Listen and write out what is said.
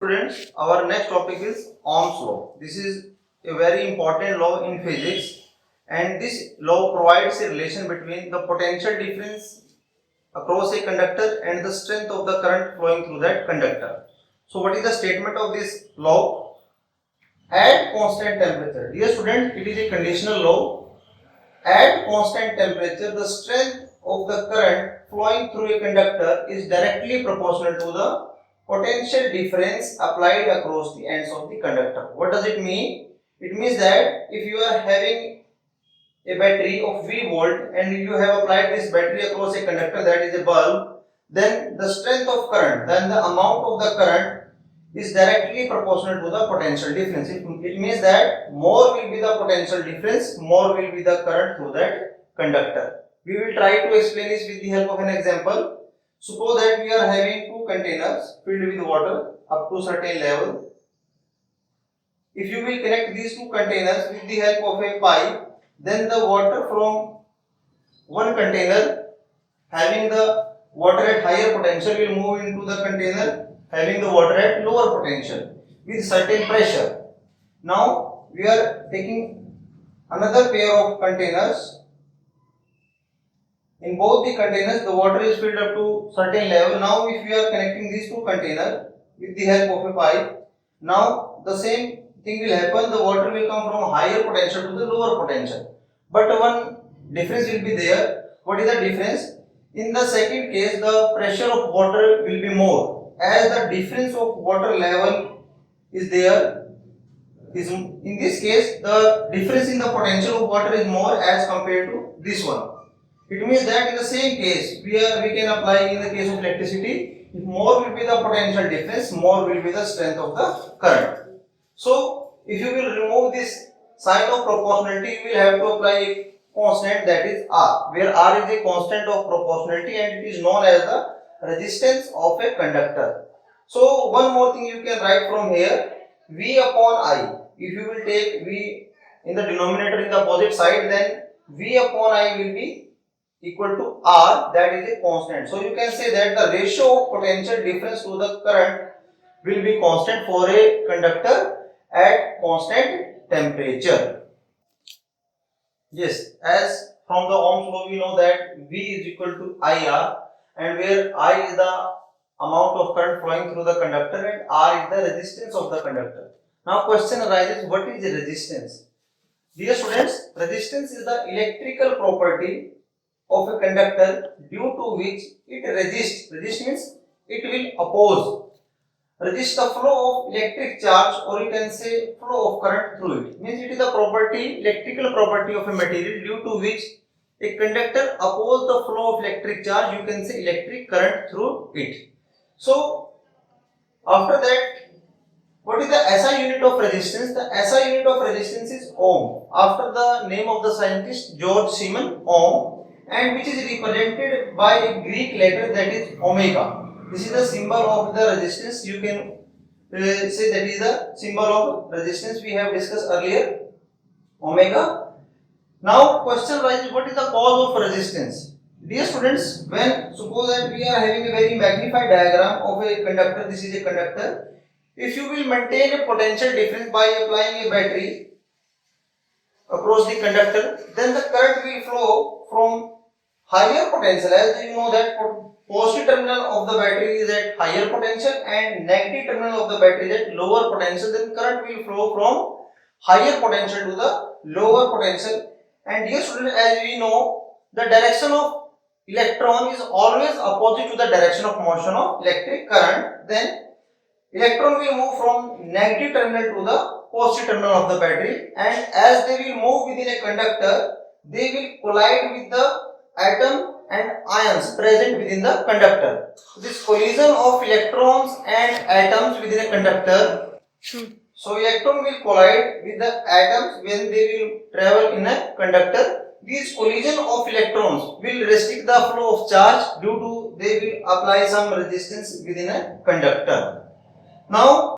Students, our next topic is Ohm's law. This is a very important law in physics, and this law provides a relation between the potential difference across a conductor and the strength of the current flowing through that conductor. So what is the statement of this law? At constant temperature. Dear student, it is a conditional law. At constant temperature, the strength of the current flowing through a conductor is directly proportional to the potential difference applied across the ends of the conductor. What does it mean? It means that if you are having a battery of V volt and you have applied this battery across a conductor, that is a bulb, then the strength of current, then the amount of the current is directly proportional to the potential difference. It means that more will be the potential difference, more will be the current through that conductor. We will try to explain this with the help of an example. Suppose that we are having two containers filled with water up to certain level. If you will connect these two containers with the help of a pipe, then the water from one container having the water at higher potential will move into the container having the water at lower potential with certain pressure. Now we are taking another pair of containers. In both the containers the water is filled up to certain level. Now if we are connecting these two containers with the help of a pipe, now the same thing will happen. The water will come from higher potential to the lower potential. But one difference will be there. What is the difference? In the second case, the pressure of water will be more, as the difference of water level is there. In this case, the difference in the potential of water is more as compared to this one. It means that in the same case, we can apply in the case of electricity. If more will be the potential difference, more will be the strength of the current. So, if you will remove this sign of proportionality, you will have to apply a constant, that is R, where R is a constant of proportionality and it is known as the resistance of a conductor. So, one more thing you can write from here, V upon I. If you will take V in the denominator in the opposite side, then V upon I will be equal to R, that is a constant. So, you can say that the ratio of potential difference to the current will be constant for a conductor at constant temperature. Yes, as from the Ohm's law we know that V is equal to IR, and where I is the amount of current flowing through the conductor and R is the resistance of the conductor. Now question arises, what is the resistance? Dear students, resistance is the electrical property of a conductor due to which it resists. Resist means it will oppose. Resist the flow of electric charge, or you can say flow of current through it. Means it is the property, electrical property of a material due to which a conductor opposes the flow of electric charge. You can say electric current through it. So after that, what is the SI unit of resistance? The SI unit of resistance is ohm, after the name of the scientist George Siemens Ohm, and which is represented by a Greek letter, that is omega. This is the symbol of the resistance. You can say that is the symbol of resistance we have discussed earlier, omega. Now question arises, what is the cause of resistance? Dear students, when suppose that we are having a very magnified diagram of a conductor, this is a conductor. If you will maintain a potential difference by applying a battery across the conductor, then the current will flow from higher potential, as you know that positive terminal of the battery is at higher potential and negative terminal of the battery is at lower potential. Then current will flow from higher potential to the lower potential. And dear students, as we know, the direction of electron is always opposite to the direction of motion of electric current. Then electron will move from negative terminal to the positive terminal of the battery, and as they will move within a conductor, they will collide with the atom and ions present within the conductor. This collision of electrons and atoms within a conductor, so electron will collide with the atoms when they will travel in a conductor. This collision of electrons will restrict the flow of charge due to they will apply some resistance within a conductor. Now